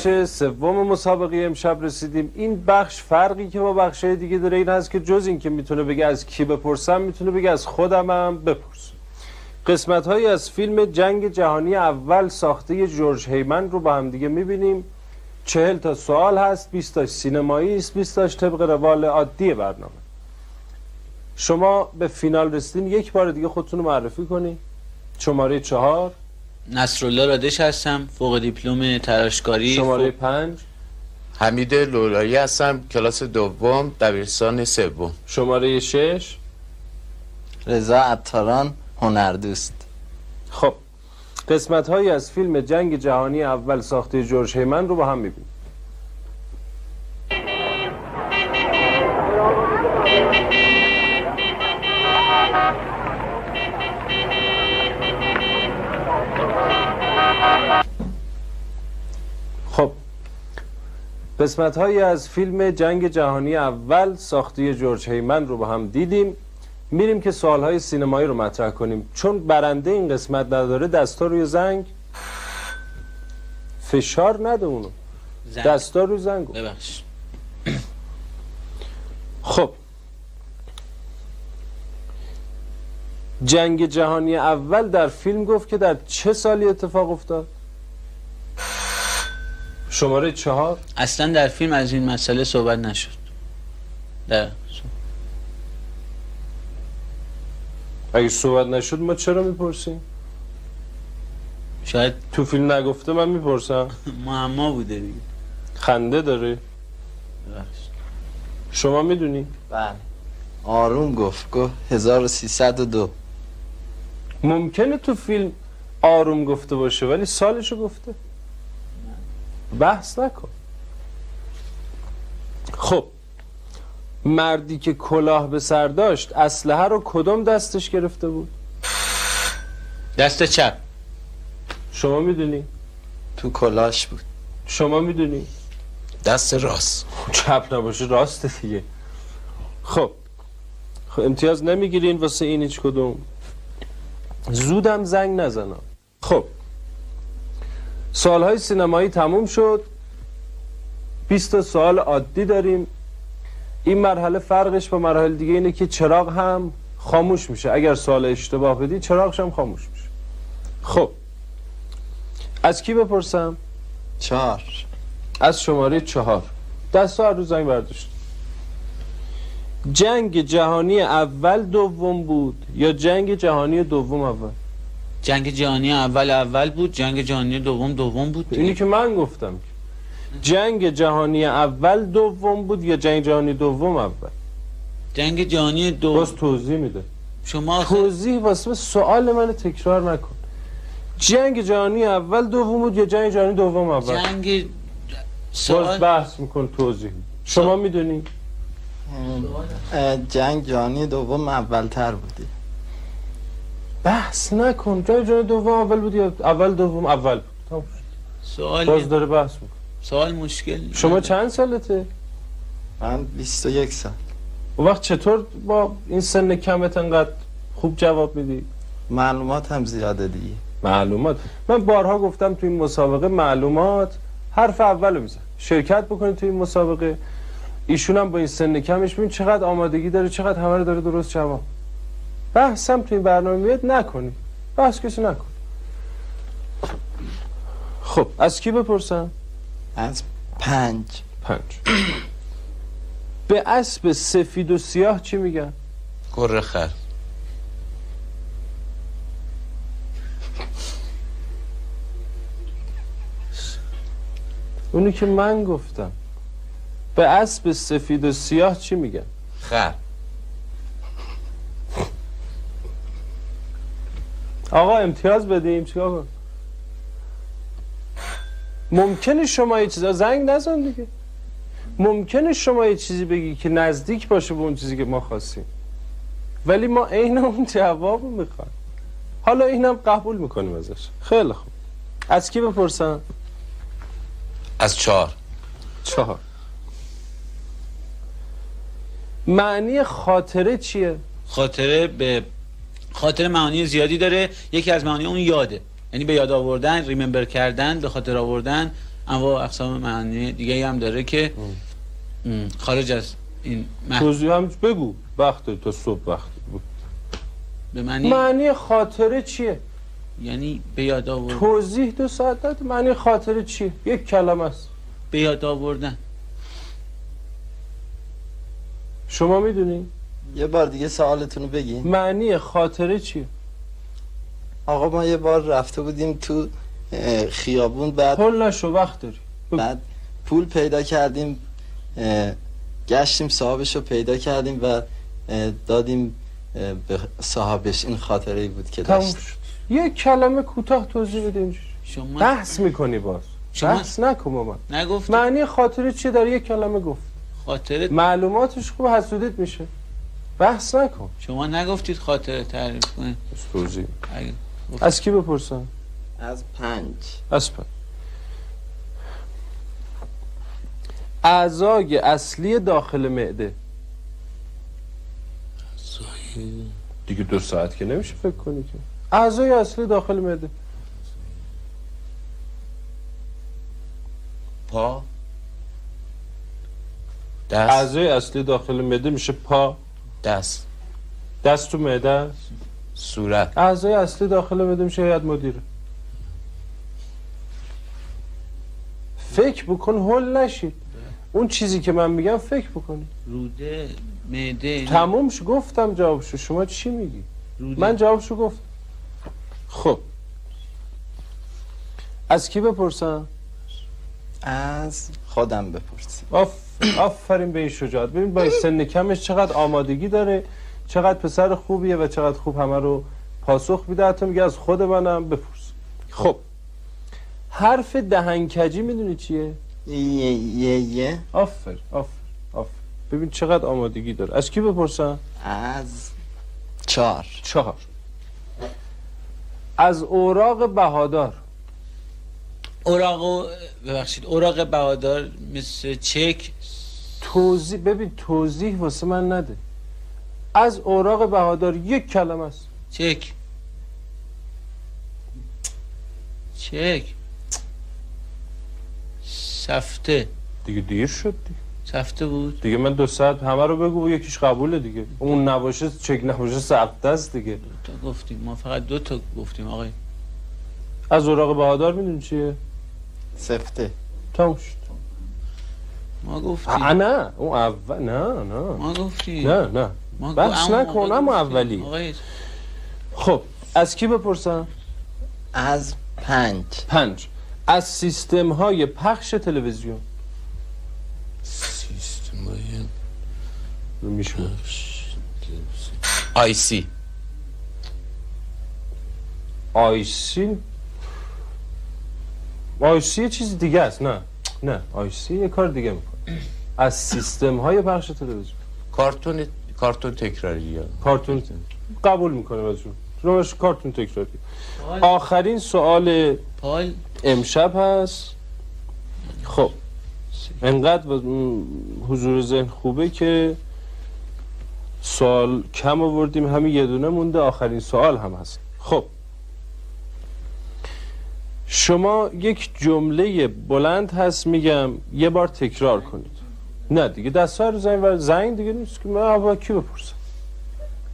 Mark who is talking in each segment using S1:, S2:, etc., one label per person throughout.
S1: بخش سوم مسابقه امشب رسیدیم. این بخش فرقی که با بخش‌های دیگه داره این هست که جز این که میتونه بگه از کی بپرسم، میتونه بگه از خودمم بپرس. قسمت‌هایی از فیلم جنگ جهانی اول ساخته جورج هیمن رو با هم دیگه میبینیم. 40 تا سوال هست، 20 تاش سینمایی است، 20 تاش طبق روال عادی برنامه. شما به فینال رسیدین، یک بار دیگه خودتون رو معرفی کنید. شماره 4
S2: نصرالله رادش هستم، فوق دیپلم تراشکاری.
S1: شماره 5
S3: حمید لولایی هستم، کلاس دوم، دبیرستان سوم.
S1: شماره 6
S4: رضا عطاران، هنردوست.
S1: خب قسمت هایی از فیلم جنگ جهانی اول ساخته جورج هیمن رو با هم میبینیم. خب قسمت هایی از فیلم جنگ جهانی اول ساخته جورج هیمن رو با هم دیدیم. میریم که سوال های سینمایی رو مطرح کنیم. چون برنده این قسمت نداره، دستا روی زنگ. فشار نده اونو، دستا روی زنگو.
S2: ببخش.
S1: خب جنگ جهانی اول در فیلم گفت که در چه سالی اتفاق افتاد؟ شماره 4
S2: اصلا در فیلم از این مسئله صحبت نشد.
S1: اگه صحبت نشد ما چرا میپرسیم؟
S2: شاید
S1: تو فیلم نگفته من میپرسم.
S2: معما بوده دیگه.
S1: خنده داره. شما میدونی؟
S4: بله. آروم گفت 1302.
S1: ممکنه تو فیلم آروم گفته باشه ولی سالشو گفته. بحث نکن. خب مردی که کلاه به سر داشت اسلحه رو کدوم دستش گرفته بود؟
S2: دست چپ.
S1: شما میدونی؟
S4: تو کلاش بود.
S1: شما میدونی؟
S3: دست راست.
S1: چپ نباشه راسته دیگه. خب امتیاز نمیگیرین واسه این هیچ کدوم. زودم زنگ نزنم. خب سوالهای سینمایی تموم شد. 20 تا سوال عادی داریم. این مرحله فرقش با مراحل دیگه اینه که چراغ هم خاموش میشه. اگر سوال اشتباه بدی چراغش هم خاموش میشه. خب از کی بپرسم؟
S4: 4.
S1: از شماره 4. دستا رو زنگ برداشت. جنگ جهانی اول دوم بود یا جنگ جهانی دوم اول؟
S2: جنگ جهانی اول بود، جنگ جهانی دوم بود.
S1: اینی که من گفتم. جنگ جهانی اول دوم بود یا جنگ جهانی دوم اول؟
S2: جنگ جهانی
S1: باز توضیح میده.
S2: شما
S1: توضیح واسه سوال من تکرار نکن. جنگ جهانی اول دوم بود یا جنگ جهانی دوم اول؟
S2: جنگ
S1: باز بحث میکن توضیح. شما میدونی؟
S4: جنگ جهانی دوم اولتر بودی.
S1: بحث نکن. جنگ جهانی دوم اول بود یا اول دوم اول بود؟
S2: سوال
S1: باز داره بحث میکن.
S2: سوال مشکل.
S1: شما چند سالته؟
S4: من 21 سال.
S1: اون وقت چطور با این سن کمت انقدر خوب جواب میدی؟
S4: معلومات هم زیاده دیگه.
S1: معلومات. من بارها گفتم تو این مسابقه معلومات حرف اولو میزن. شرکت بکنید تو این مسابقه. ایشون هم با این سن کمش ببین چقدر آمادگی داره، چقدر همه رو داره درست جواب. بحثم تو این برنامه میاد نکنی. بحث کسی نکن. خب از کی بپرسم؟
S4: از 5.
S1: به اسب سفید و سیاه چی میگن؟
S3: گره خر.
S1: اونی که من گفتم. به اسب سفید و سیاه چی میگن؟
S3: خر.
S1: آقا امتیاز بدیم چیکار کن؟ ممکنه شما یه چیزا زنگ نزن دیگه. ممکنه شما یه چیزی بگی که نزدیک باشه به اون چیزی که ما خواستیم ولی ما عین اون جواب رو میخوایم. حالا اینم قبول میکنیم ازش. خیلی خوب. از کی بپرسم؟
S3: از 4. معنی
S1: خاطره چیه؟
S2: خاطره معانی زیادی داره. یکی از معانی اون یاده، یعنی به یاد آوردن، ریممبر کردن، به خاطر آوردن، انواع اقسام معانی دیگه هم داره که خارج از این
S1: توضیح هم بگو، وقت داری تا صبح وقت.
S2: به معنی
S1: معنی خاطره چیه؟
S2: یعنی به یاد آوردن.
S1: توضیح 2 ساعت داد. معنی خاطره چیه؟ یک کلمه است.
S2: به یاد آوردن.
S1: شما میدونی؟
S4: یه بار دیگه سوالتون رو بگین.
S1: معنی خاطره چیه؟
S4: آقا ما یه بار رفته بودیم تو خیابون،
S1: حل نشو، وقت داری.
S4: بعد پول پیدا کردیم، گشتیم صاحبش رو پیدا کردیم و دادیم به صاحبش. این خاطره ای بود که
S1: تموم
S4: داشت.
S1: شد. یک کلمه کوتاه توضیح بده اینجوری.
S2: شما
S1: بحث میکنی باز.
S2: شما
S1: بحث نکن با من.
S2: نگفت
S1: معنی خاطره چیه؟ در یک کلمه گفت.
S2: خاطره.
S1: معلوماتش خوب، حسودیت میشه. بحث نکن.
S2: شما نگفتید خاطره تعریف کنید.
S1: توضیح.
S2: اگه
S1: از کی بپرسم؟
S4: از 5.
S1: از پس. اعضای اصلی داخل معده. دیگه 2 ساعت که نمیشه فکر کنی که. اعضای اصلی داخل معده.
S3: پا، دست،
S1: اعضای اصلی داخل معده میشه پا.
S3: دست،
S1: دست تو معده است.
S3: صورت،
S1: اعضای اصلی داخل معده میشه هیئت مدیره. فکر بکن، هول نشید. اون چیزی که من میگم فکر بکنی.
S2: روده، معده.
S1: تمومش گفتم جوابشو. شما چی میگی؟
S2: روده.
S1: من جوابشو گفتم. خب از کی بپرسم؟
S4: از خودم بپرسیم.
S1: آفرین به این شجاعت. ببین با این سن کمش چقدر آمادگی داره، چقدر پسر خوبیه و چقدر خوب همه رو پاسخ میده. حتی میگه از خود منم بپرس. خب حرف دهنکجی میدونی چیه؟
S4: یه
S1: آفرین. ببین چقدر آمادگی داره. از کی بپرسم؟
S4: از 4.
S1: از اوراق بهادار.
S2: اوراق بهادار مثل چک.
S1: توضیح واسه من نده. از اوراق بهادار یک کلمه است.
S2: چک. سفته.
S1: دیگه دیر شد دیگه.
S2: سفته بود.
S1: دیگه من 2 ساعت همه رو بگو و یکیش قبوله دیگه. اون نباشه چک نباشه سفته است دیگه.
S2: 2 تا گفتیم، ما فقط 2 تا گفتیم آقای.
S1: از اوراق بهادار میدونی چیه؟
S4: سفته.
S1: تموم شد.
S2: ما گفتیم.
S1: نه اون اول. نه
S2: ما گفتیم.
S1: نه بحث نکن. اما اولی.
S2: آقای
S1: خب از کی بپرسم؟
S4: از 5.
S1: از سیستم های پخش تلویزیون.
S3: سیستم
S1: میشه
S3: آیسی،
S1: یه چیز دیگه است. نه آیسی یه کار دیگه میکنه. از سیستم های پخش تلویزیون.
S3: کارتون تکراری.
S1: کارتون قبول میکنه ازشون. روش کارتون تکراری. آخرین سوال
S2: پال
S1: امشب هست. خب انقدر حضور ذهن خوبه که سوال کم آوردیم، همین یه دونه مونده. آخرین سوال هم هست. خب شما یک جمله بلند هست میگم، یه بار تکرار کنید. نه دیگه دستا رو زنگ دیگه نیست که من اول کی بپرسم؟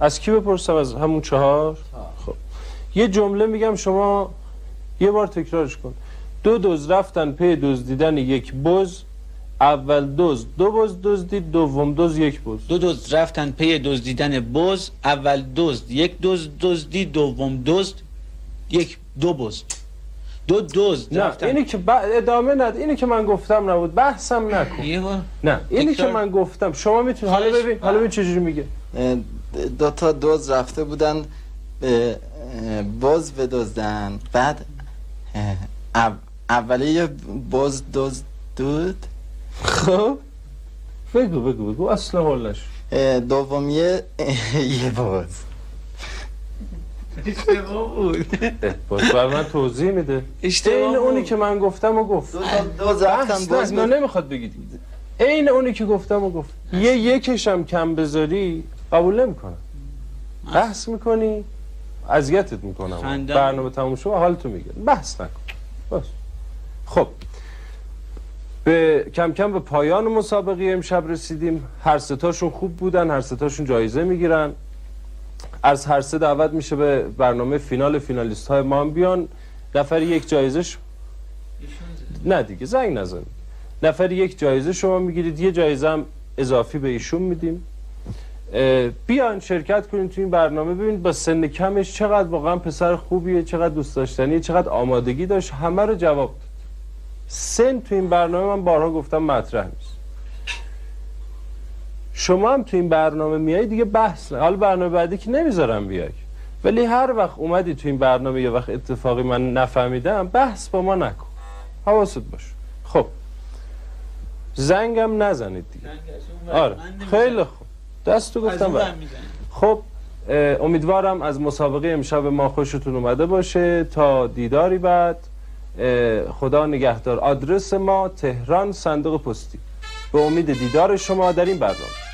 S1: از کی بپرسم؟ از همون 4. خب یه جمله میگم، شما یه بار تکرارش کن. 2 دزد رفتن پی دزدیدن یک بز. اول دزد 2 بز دزدید، دوم دزد 1 بز.
S2: 2 دزد رفتن پی دزدیدن بز. اول دزد 1 دزد دزدید، دوم دزد 2 بز. 2 دزد رفتن.
S1: اینی که ادامه ند. اینی که من گفتم نبود. بحثم نکن.
S2: یه بار.
S1: نه اینی که من گفتم. شما میتونید حالا ببین چجوری میگه.
S4: 2 تا دزد رفته بودن به بز بدزدن. بعد اولیه بز دزدید.
S1: خب بگو اصلا حال نشد.
S4: دومیه یه بز.
S2: اشتباه بود.
S1: باز بر من توضیح میده. این اونی که من گفتم و گفت.
S4: 2 تا دزد رفتن بز
S1: نمیخواد بگید. این اونی که گفتم و گفت. یکیش هم کم بذاری قبول نمیکنم. بحث میکنی اذیتت میکنم. برنامه تموم شد حالتو میگیره. بحث نکن. بس. خب کم کم به پایان مسابقه امشب رسیدیم. هر سه تاشون خوب بودن، هر سه تاشون جایزه میگیرن. از هر سه دعوت میشه به برنامه فینال فینالیست های ما هم بیان. نفر یک جایزه نه دیگه زنگ نزن. نفر یک جایزه شما میگیرید، یه جایزه هم اضافی به ایشون میدیم. بیان شرکت کنید تو این برنامه، ببینید با سن کمش چقدر واقعا پسر خوبیه، چقدر دوست داشتنیه، چقدر آمادگی داشت، همه رو جواب داد. سن تو این برنامه من بارها گفتم مطرح نیست. شما هم تو این برنامه میای دیگه بحث نه. حالا برنامه بعدی که نمیذارم بیای، ولی هر وقت اومدی تو این برنامه یه وقت اتفاقی من نفهمیدم بحث با ما نکن، حواست باش. خب زنگم نزنید دیگه. آره خیلی خوب، دستو گفتم بر. خب امیدوارم از مسابقه امشب ما خوشتون اومده باشه. تا دیداری بعد، خدا نگهدار. آدرس ما تهران، صندوق پستی. به امید دیدار شما در این برنامه.